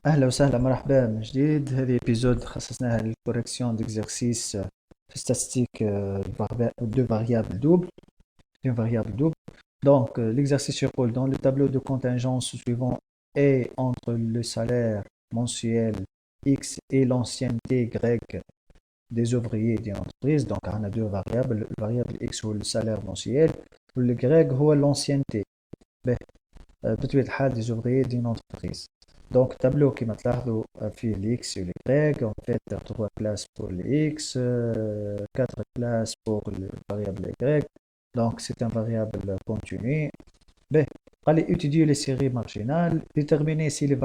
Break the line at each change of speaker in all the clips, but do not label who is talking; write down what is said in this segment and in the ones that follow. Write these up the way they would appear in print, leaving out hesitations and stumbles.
أهلا وسهلا مرحبا من جديد. هذه ابيزود خصصناها للكوريكسيون ديكزرسيس في statistique de variables doubles, d'une variable double. Donc, l'exercice يقول dans le tableau de contingence suivant est entre le salaire mensuel X et l'ancienneté grecque des ouvriers d'une entreprise. Donc, on a deux variables, le variable X هو le salaire mensuel واللي grec هو l'ancienneté. بطبيعة الحال des ouvriers d'une entreprise. Donc, tableau qui m'a fait l'X et l'Y. En fait, 3 classes pour l'X, 4 classes pour le variable Y. Donc, c'est un variable continu. B. Allez étudier les séries marginales. Déterminer si les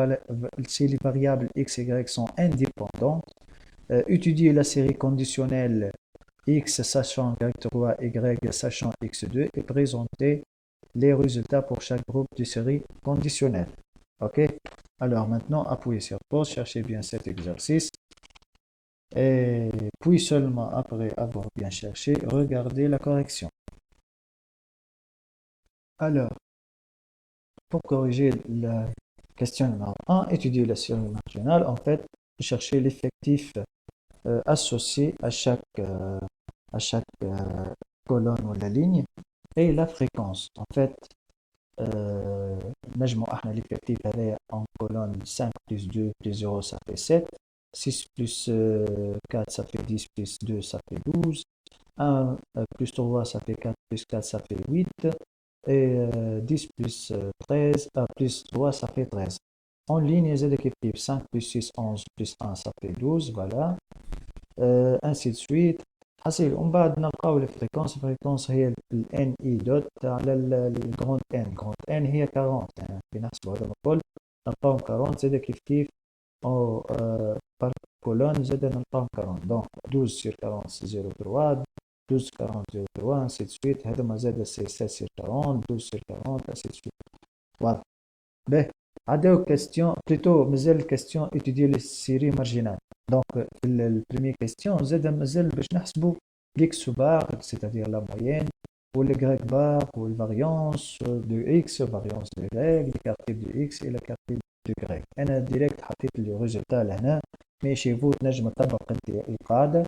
variables X et Y sont indépendantes. Étudier la série conditionnelle X sachant Y3, Y sachant X2 et présenter les résultats pour chaque groupe de séries conditionnelles. OK? Alors maintenant, appuyez sur pause, cherchez bien cet exercice. Et puis seulement après avoir bien cherché, regardez la correction. Alors, pour corriger la question numéro 1, étudier la série marginale. En fait, chercher l'effectif associé à chaque colonne ou la ligne et la fréquence. En fait, نجمع احنا l'effectif هذايا en colonne 5 plus 2 plus 0 ça fait 7, 6 plus 4 ça fait 10 plus 2 ça fait 12, 1 plus 3 ça fait 4 plus 4 ça fait 8 et 10 plus 13 plus 3 ça fait 13. En ligne z effectif 5 plus 6 11 plus 1 ça fait 12, voilà, ainsi de suite. حسيل ومن بعد نلقاو الفريكونس هي ال ان اي دوت على الجروند ان هي 40. يعني كي نحسبوا هذا الكل نلقاو 40 زاد كيف او بار كولون زاد نلقاو 40. دونك 12 سير 40 سي 0.3، 12 40 0.3 انسي دو سويت. هذوما زاد سي 7 سير 40، 12 سير 40 انسي دو سويت. واضح. باهي عداو كاستيون بليتو مازال الكاستيون étudier les séries marginales. Donc, la première question, زاد مازال باش نحسبوا l'ex bar, c'est-à-dire la moyenne, ou le grec bar, ou la variance de x, variance de y, l'écart type de x et l'écart type de y. أنا direct حطيت لي résultat لهنا، mais chez vous تنجم تطبق انت القاعدة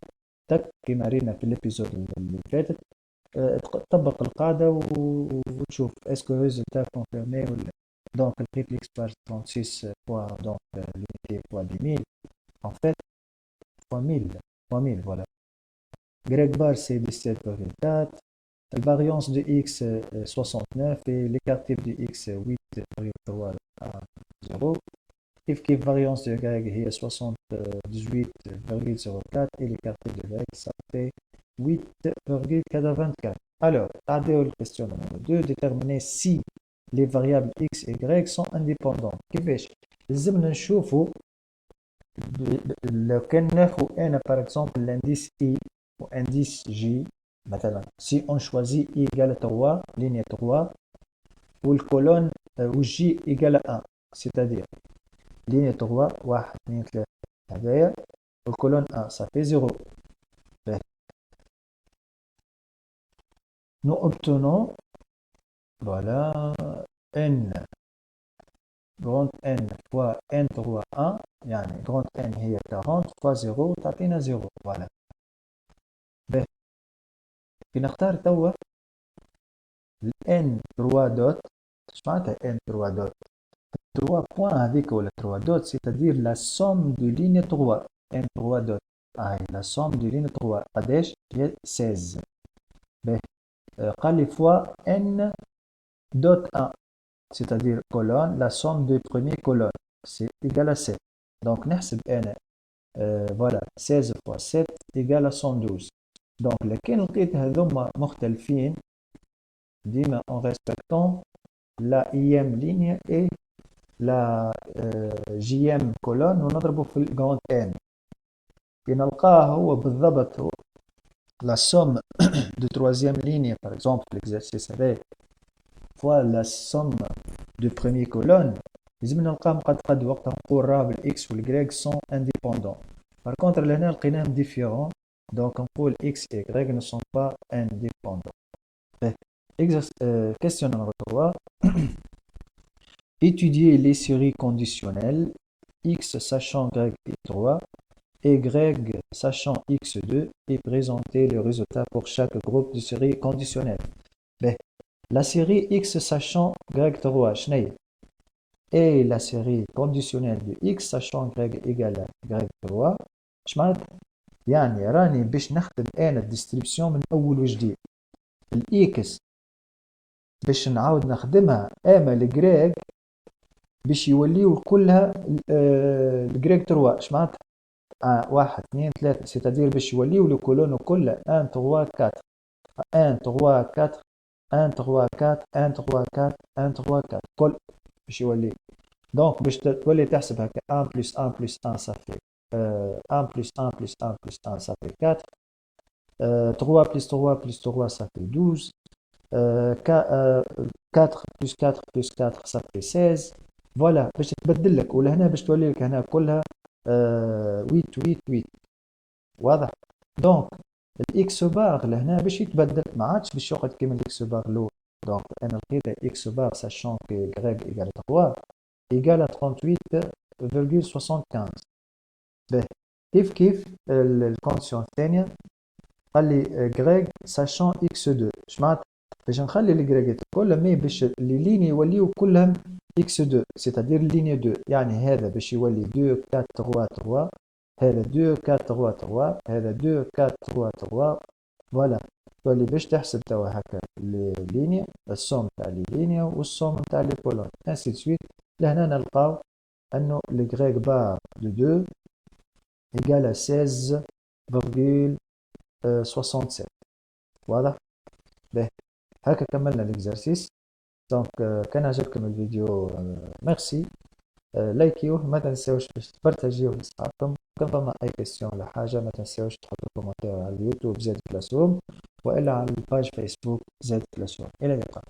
تك كيما رينا في الابيزود اللي فاتت. تطبق القاعدة وتشوف اسكو résultat confirmé ولا. Donc, le triplex par 36 fois donc l'unité fois 10 000, en fait, fois 1000, voilà. Grec bar, c'est 17,4. La variance de x, 69. Et l'écart type de x, 8,3 à 0. Kif variance de y est 78,04. Et l'écart type de y, ça fait 8,84. Alors, la question numéro 2. Déterminer si les variables x et y sont indépendantes. كيفاش؟ لازمنا نشوفوا لو كان ناخذ انا par exemple l'indice i ou indice j مثلا si on choisit i égale 3 ligne 3 ou le colonne ou j égale 1 c'est-à-dire ligne 3 1 2 3 هذايا le colonne 1 ça fait 0. Nous obtenons voilà n grand N fois N3 1 يعني grand N هي 40 fois 0 تعطينا 0. voilà. باهي كي نختار توا N3 دوت. اش معناتها N3 دوت؟ 3 بوان هذيك ولا 3 دوت c'est-à-dire la somme de ligne 3. N3 دوت هاي la somme de ligne 3 قداش؟ هي 16. باهي قال لي fois N دوت 1 c'est-à-dire colonne la somme des premiers colonnes c'est égal à 7. Donc نحسب أنا voilà 16 fois 7 égale à 112. Donc لكن لقيت هذوما مختلفين ديما en respectant la ième ligne et la jième colonne ونضربه في الجراند N. كي نلقاه هو بالضبط هو la somme de troisième ligne par exemple l'exercice هذا fois la somme de première colonne لازم نلقاهم قد وقتها نقول راه بالإكس والجريك sont indépendants. Par contre لهنا لقيناهم différents donc نقول x et y ne sont pas indépendants. Question numéro 3. Étudier les séries conditionnelles x sachant y3 et y sachant x2 et présenter le résultat pour chaque groupe de série conditionnelle. La série x sachant y3 شنو et la série conditionnelle de x sachant y égale y3 اش معناتها؟ يعني راني باش نخدم انا الديستريبسيون من اول وجديد. الاكس باش نعاود نخدمها اما الجريك باش يوليو كلها الجريك 3 اش معناتها؟ 1 2 3 سيتادير باش يوليو لو كولون كلها 1 3 4 1 3 4 1 3 4 1 3 4 1 3 4 كل باش يولي. دونك باش تولي تحسب هكا 1 بلس 1 بلس 1 صافي 1 بلس 1 بلس 1 بلس 1 صافي 4 3 بلس 3 بلس 3 صافي 12 4 بلس 4 بلس 4 صافي 16. فوالا باش تبدل لك ولهنا باش تولي لك هنا كلها 8 8 8. واضح؟ دونك الاكس بار لهنا باش يتبدل ما عادش باش يقعد كيما الاكس بار لو. دونك انا لقيت اكس بار ساشون كي غريك ايجال 3 ايجال 38,75. باهي كيف الكونديسيون الثانيه قال لي غريك ساشون اكس 2 اش معناتها؟ باش نخلي الجريجات الكل مي باش لي ليني يوليو كلهم اكس 2 سيتادير ليني 2 يعني هذا باش يولي 2 4 3 3 هذا 2 4 3 3 هذا 2 4 3 3. فوالا تولي باش تحسب توا هكا لي لينيا السوم تاع لي لينيا والسوم تاع لي كولون انسي دو سويت. لهنا نلقاو انه الجريك بار دو 2 ايجال 16,67. واضح؟ باهي هكا كملنا الاكزرسيس. دونك كان عجبكم الفيديو ميرسي لايكيوه ما تنساوش باش تبارتاجيوه لاصحابكم. كان فما اي كيسيون ولا حاجه ما تنساوش تحطوا كومنتير على اليوتيوب زاد كلاسروم والا على الباج فيسبوك زاد كلاسروم. الى اللقاء.